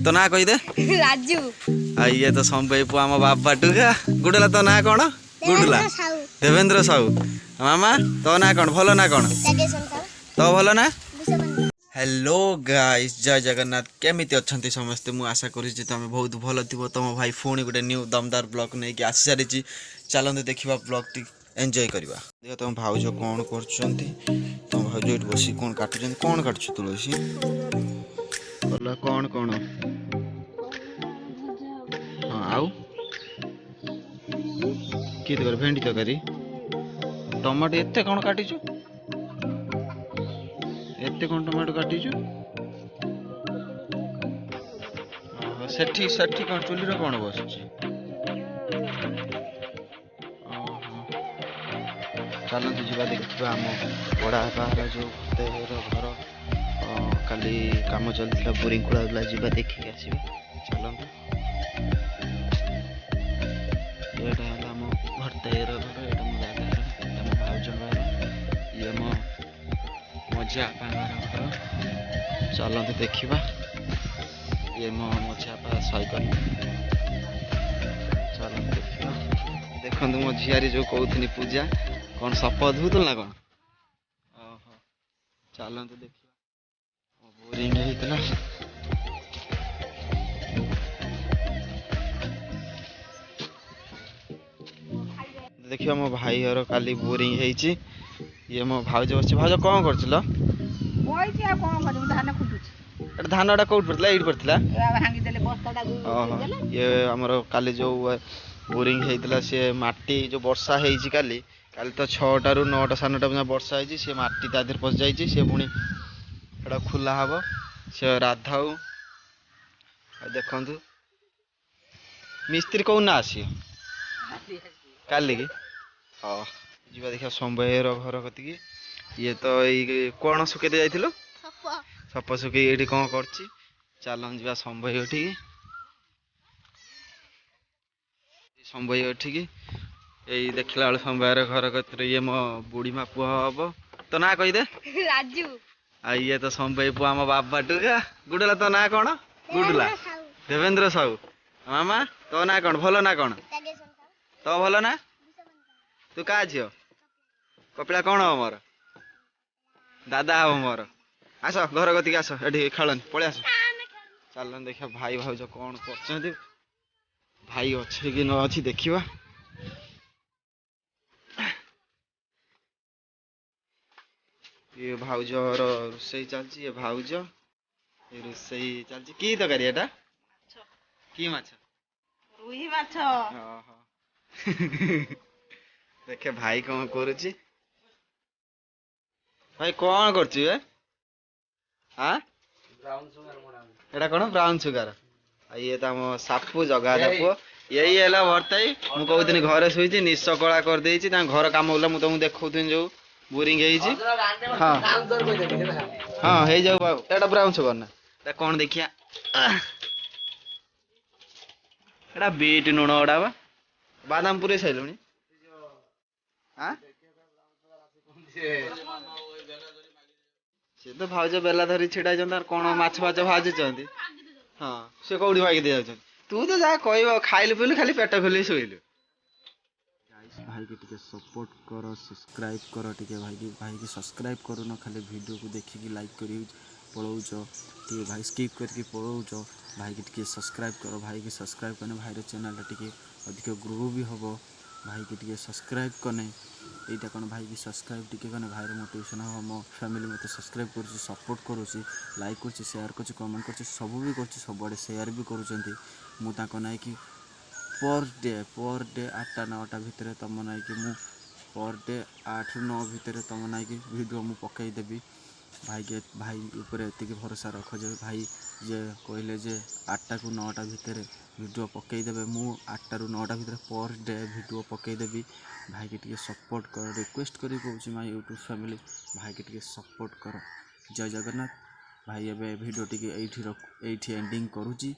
तो ना कही दे राजू। ये तो संपई पुआ आम बाबा टुका गुडला तो ना कौन गुडला देवेंद्र साहू मामा तो ना कौन भल ना कौन तो भल ना। हेलो गाइस जय जगन्नाथ केमिति अच्छंती समस्ते मु आशा करी तुम बहुत भल थी तुम भाई पुणी गोटे न्यू दमदार ब्लॉग नहीं कि आसी सारी चलते देखा ब्लॉग टी एंजॉय करवा। देख तुम भाउज कौन कर तुम भाउज ये बस कौन काटुं कौन काटुछ तुलसी बोला कौन कौन हाँ आउ किए कर भेंडी तरकारी टमाटो एते कौन काटिचु एते कौन टमाटो काटिचु सेठी सेठी कौन चुलीर कौन बसुची चलते जा देखा आम बड़ा बाहर जो घर काली काम चलता बोरिंग खोला जा देखिए आसवे चलते ये आम भरतेर घर ये मो दादा घर भाउज घर ये मो मझिया घर चलते देखा ये मो मझिया साइकेल चलते देखा देखो मो झियारी जो कहती पूजा कौन शपथ धुतल ना कौन ओहो चलते देखा बोरिंग होता देखिए मो भाई घर काली बोरिंग होती ये मो भाउज बस भाउज कौन कर धान टा कौट पड़ता ये पड़ता ये आमर काली जो बोरिंग होता सी माटी जो वर्षा होती काली काली तो 6टा ରୁ 9ଟା 9:30 वर्षा होती सी माटी ता देहर पशि जाइए सी पुणी खुला हम से राधाऊ देखु मिस्त्री कौ ना आसी काली की हाँ जी देखा संभयर घर कति ये तो ये कौन सुखे जाइल सप सुखे ये कौन कर चलन जा संभय उठिकी संभय उठिकी यही देखला बेल संभयर घर कत ये मो बुढ़ी मा पुह हम तो ना कही दे राजू। ये तो संभय पुआ आम बाबा टुका गुडला तो ना कौन गुडला देवेंद्र साहू मामा तो ना कौन भल ना कौन तो भल ना तू क्या झील कपिला कौन हम मोर दादा हम मोर आस घर कतिक आस ये खेल पलि आस चलन देखा भाई भाउज कौन कर भाई अच्छे कि न अच्छी देखा ये भाउज रोसई चलती ये भाउज ये रोसई चलती की तकारी एटा की माछ रुही माछ देखे भाई कौन करुची भाई कौन करची ए हाँ एटा कौन ब्राउन सुगार ये तो आम सापु जगा पुओ यही है भरताई मुझे कहती घरे शुई निश कला कर घर कम होगा मुझे तुमको देखी जो बोरिंग हाँ हाँ हो जाऊ बाबू एटा ब्राउन सुगर ना कौन देखिया एटा बीट लुण गुड़ा बा बादाम पूरे सारे हाँ सी तो भाउज बेला धरी छिड़ा कौन माछ फाछ भाजुंट हाँ सी कौटी भागी दे जाऊँ तू तो जहाँ कह खाइलु पीलु खाली पेट खोल शुइलु भाई के टिके सपोर्ट कर सब्सक्राइब कर टिके भाई की सब्सक्राइब करू न खाली वीडियो को देखिकी लाइक कर पलाऊच टे भाई स्किप करके पलाऊच भाई की टिके सब्सक्राइब कर भाई की सब्सक्राइब करने भाई चैनल टिके अधिक ग्रो भी हम भाई की टिके सब्सक्राइब कने यहाँ कौन भाई की सब्सक्राइब टिके कने भाई मोटिवेशन हम मो फैमिली मत सब्सक्राइब कर सपोर्ट करुँच लाइक कर शेयर कर कमेंट कर सब भी कर सबुआड़े शेयर भी करुँच मुझे ना कि पर डे 8टा 9टा भितर तुम ना कि मु पर डे 8 ରୁ 9 भितर तुम ना कि वीडियो मु पकईदेवी भाई के भाई ऊपर एतिक भरोसा रख जे भाई जे कहले जे 8टा ରୁ 9ଟା भितर वीडियो पकईदेवे मु 8टा ରୁ 9ଟା भितर पर डे वीडियो पकईदेवी भाई के टिके सपोर्ट कर रिक्वेस्ट करी कहूँ माय यूट्यूब फैमिली भाई के टिके सपोर्ट कर जय जगन्नाथ भाई एबे वीडियो टिके एठी एंडिंग करूची।